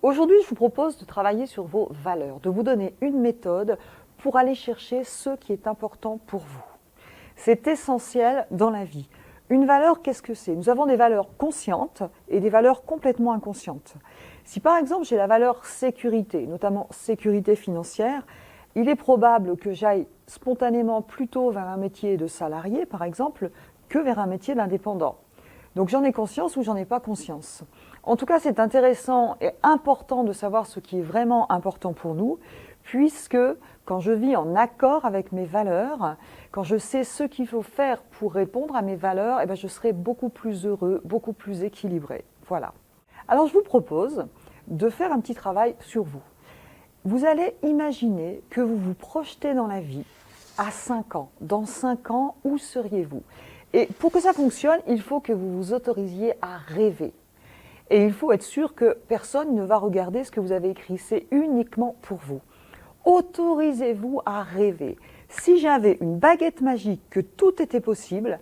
Aujourd'hui, je vous propose de travailler sur vos valeurs, de vous donner une méthode pour aller chercher ce qui est important pour vous. C'est essentiel dans la vie. Une valeur, qu'est-ce que c'est? Nous avons des valeurs conscientes et des valeurs complètement inconscientes. Si par exemple j'ai la valeur sécurité, notamment sécurité financière, il est probable que j'aille spontanément plutôt vers un métier de salarié, par exemple, que vers un métier d'indépendant. Donc j'en ai conscience ou j'en ai pas conscience. En tout cas, c'est intéressant et important de savoir ce qui est vraiment important pour nous, puisque quand je vis en accord avec mes valeurs, quand je sais ce qu'il faut faire pour répondre à mes valeurs, je serai beaucoup plus heureux, beaucoup plus équilibré. Voilà. Alors je vous propose de faire un petit travail sur vous. Vous allez imaginer que vous vous projetez dans la vie à 5 ans. Dans 5 ans, où seriez-vous? Et pour que ça fonctionne, il faut que vous vous autorisiez à rêver. Et il faut être sûr que personne ne va regarder ce que vous avez écrit. C'est uniquement pour vous. Autorisez-vous à rêver. Si j'avais une baguette magique, que tout était possible,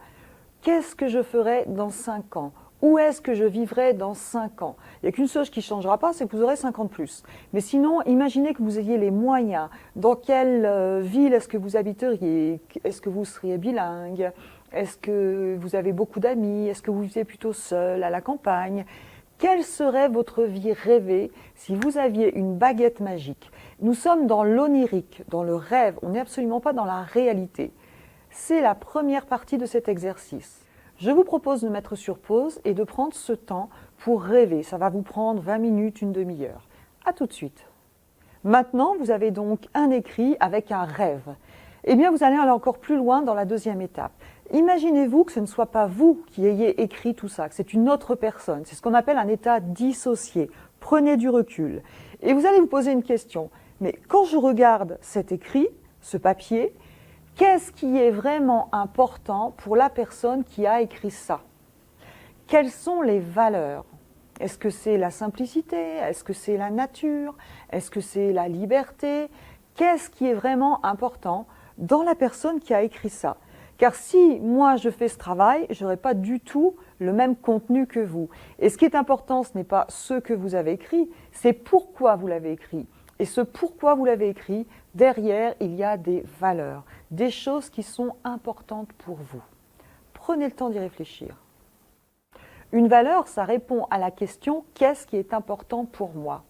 qu'est-ce que je ferais dans 5 ans? Où est-ce que je vivrai dans 5 ans? Il n'y a qu'une chose qui ne changera pas, c'est que vous aurez 5 ans de plus. Mais sinon, imaginez que vous ayez les moyens. Dans quelle ville est-ce que vous habiteriez? Est-ce que vous seriez bilingue? Est-ce que vous avez beaucoup d'amis? Est-ce que vous vivez plutôt seul, à la campagne? Quelle serait votre vie rêvée si vous aviez une baguette magique? Nous sommes dans l'onirique, dans le rêve. On n'est absolument pas dans la réalité. C'est la première partie de cet exercice. Je vous propose de mettre sur pause et de prendre ce temps pour rêver. Ça va vous prendre 20 minutes, une demi-heure. À tout de suite. Maintenant, vous avez donc un écrit avec un rêve. Eh bien, vous allez aller encore plus loin dans la deuxième étape. Imaginez-vous que ce ne soit pas vous qui ayez écrit tout ça, que c'est une autre personne. C'est ce qu'on appelle un état dissocié. Prenez du recul. Et vous allez vous poser une question. Mais quand je regarde cet écrit, ce papier, qu'est-ce qui est vraiment important pour la personne qui a écrit ça? Quelles sont les valeurs? Est-ce que c'est la simplicité? Est-ce que c'est la nature? Est-ce que c'est la liberté? Qu'est-ce qui est vraiment important dans la personne qui a écrit ça? Car si moi je fais ce travail, je n'aurai pas du tout le même contenu que vous. Et ce qui est important, ce n'est pas ce que vous avez écrit, c'est pourquoi vous l'avez écrit. Et ce pourquoi vous l'avez écrit, derrière, il y a des valeurs, des choses qui sont importantes pour vous. Prenez le temps d'y réfléchir. Une valeur, ça répond à la question « qu'est-ce qui est important pour moi ?»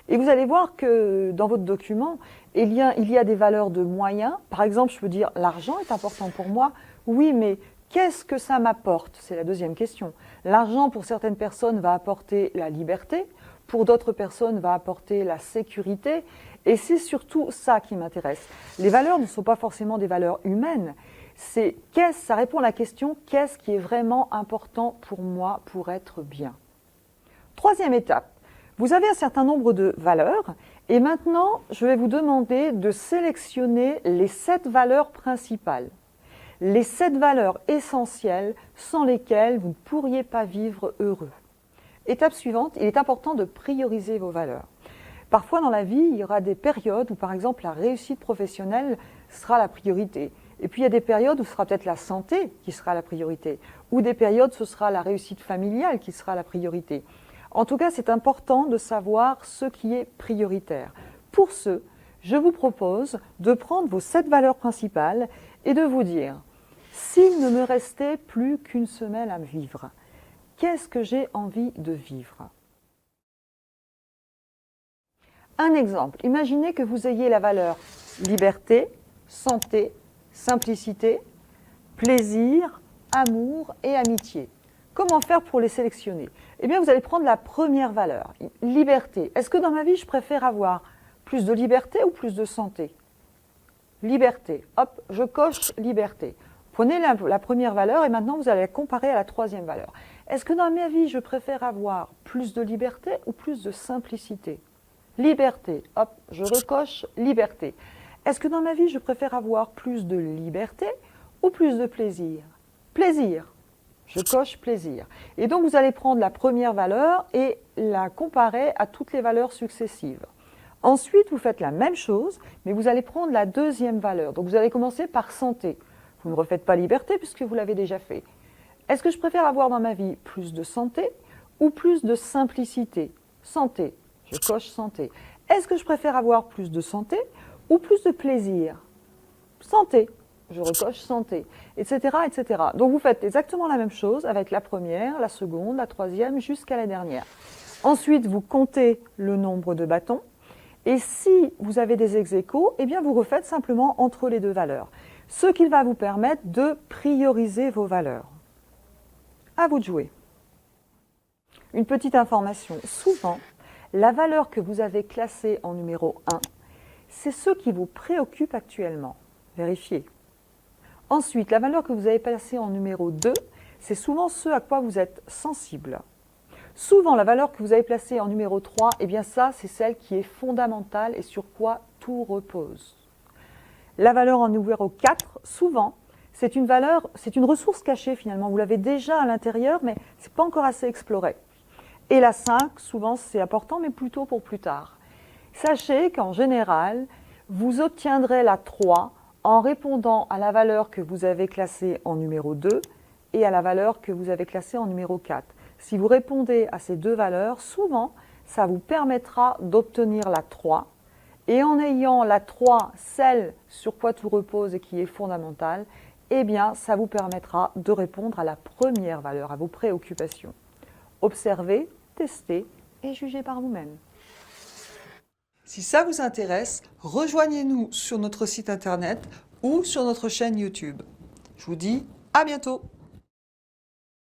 Et vous allez voir que dans votre document, il y a des valeurs de moyens. Par exemple, je peux dire « l'argent est important pour moi ». Oui, mais qu'est-ce que ça m'apporte? C'est la deuxième question. L'argent, pour certaines personnes, va apporter la liberté. Pour d'autres personnes, va apporter la sécurité. Et c'est surtout ça qui m'intéresse. Les valeurs ne sont pas forcément des valeurs humaines. Ça répond à la question « qu'est-ce qui est vraiment important pour moi pour être bien ?» Troisième étape. Vous avez un certain nombre de valeurs et maintenant, je vais vous demander de sélectionner les 7 valeurs principales. Les 7 valeurs essentielles sans lesquelles vous ne pourriez pas vivre heureux. Étape suivante, il est important de prioriser vos valeurs. Parfois dans la vie, il y aura des périodes où par exemple la réussite professionnelle sera la priorité. Et puis il y a des périodes où ce sera peut-être la santé qui sera la priorité. Ou des périodes où ce sera la réussite familiale qui sera la priorité. En tout cas, c'est important de savoir ce qui est prioritaire. Pour ce, je vous propose de prendre vos 7 valeurs principales et de vous dire, s'il ne me restait plus qu'une semaine à vivre, qu'est-ce que j'ai envie de vivre? Un exemple, imaginez que vous ayez la valeur liberté, santé, simplicité, plaisir, amour et amitié. Comment faire pour les sélectionner? Eh bien, vous allez prendre la première valeur, liberté. Est-ce que dans ma vie, je préfère avoir plus de liberté ou plus de santé? Liberté. Hop, je coche liberté. Prenez la première valeur et maintenant, vous allez la comparer à la troisième valeur. Est-ce que dans ma vie, je préfère avoir plus de liberté ou plus de simplicité? Liberté. Hop, je recoche liberté. Est-ce que dans ma vie, je préfère avoir plus de liberté ou plus de plaisir? Plaisir. Je coche plaisir. Et donc, vous allez prendre la première valeur et la comparer à toutes les valeurs successives. Ensuite, vous faites la même chose, mais vous allez prendre la deuxième valeur. Donc, vous allez commencer par santé. Vous ne refaites pas liberté puisque vous l'avez déjà fait. Est-ce que je préfère avoir dans ma vie plus de santé ou plus de simplicité? Santé. Je coche santé. Est-ce que je préfère avoir plus de santé ou plus de plaisir? Santé. Je recoche santé, etc., etc. Donc vous faites exactement la même chose avec la première, la seconde, la troisième, jusqu'à la dernière. Ensuite, vous comptez le nombre de bâtons. Et si vous avez des ex-aequo, eh bien vous refaites simplement entre les deux valeurs. Ce qui va vous permettre de prioriser vos valeurs. À vous de jouer. Une petite information. Souvent, la valeur que vous avez classée en numéro 1, c'est ce qui vous préoccupe actuellement. Vérifiez. Ensuite, la valeur que vous avez placée en numéro 2, c'est souvent ce à quoi vous êtes sensible. Souvent, la valeur que vous avez placée en numéro 3, eh bien ça, c'est celle qui est fondamentale et sur quoi tout repose. La valeur en numéro 4, souvent, c'est une valeur, c'est une ressource cachée finalement. Vous l'avez déjà à l'intérieur, mais ce n'est pas encore assez exploré. Et la 5, souvent, c'est important, mais plutôt pour plus tard. Sachez qu'en général, vous obtiendrez la 3 en répondant à la valeur que vous avez classée en numéro 2 et à la valeur que vous avez classée en numéro 4. Si vous répondez à ces deux valeurs, souvent, ça vous permettra d'obtenir la 3. Et en ayant la 3, celle sur quoi tout repose et qui est fondamentale, eh bien, ça vous permettra de répondre à la première valeur, à vos préoccupations. Observez, testez et jugez par vous-même. Si ça vous intéresse, rejoignez-nous sur notre site internet ou sur notre chaîne YouTube. Je vous dis à bientôt!